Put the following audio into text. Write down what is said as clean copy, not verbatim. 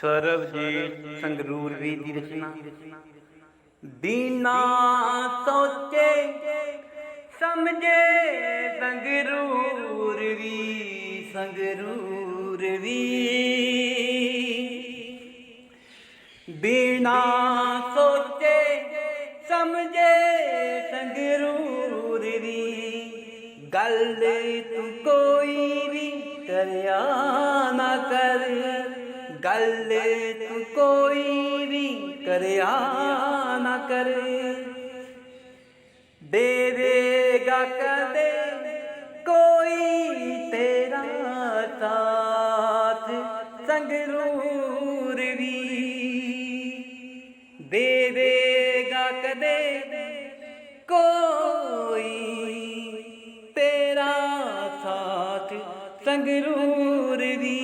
ਸਰਬਜੀਤ ਸੰਗਰੂਰ ਵੀ ਦੀ ਰਚਨਾ। ਬਿਨਾ ਸੋਚੇ ਸਮਝੇ ਸੰਗਰੂਰ ਵੀ ਬਿਨਾ ਸੋਚੇ ਸਮਝੇ ਸੰਗਰੂਰ ਵੀ। ਗੱਲ ਤੂੰ ਕੋਈ ਵੀ ਕਰਿਆ ਨਾ ਕਰ, ਗੱਲ ਤੂੰ ਕੋਈ ਵੀ ਕਰਿਆ ਨਾ ਕਰ। ਦੇਵੇਗਾ ਕਦੇ ਕੋਈ ਤੇਰਾ ਸਾਥ ਸੰਗਰੂਰ ਵੀ। ਦੇਵੇਗਾ ਕਦੇ ਕੋਈ ਤੇਰਾ ਸਾਥ ਸੰਗਰੂਰ ਵੀ।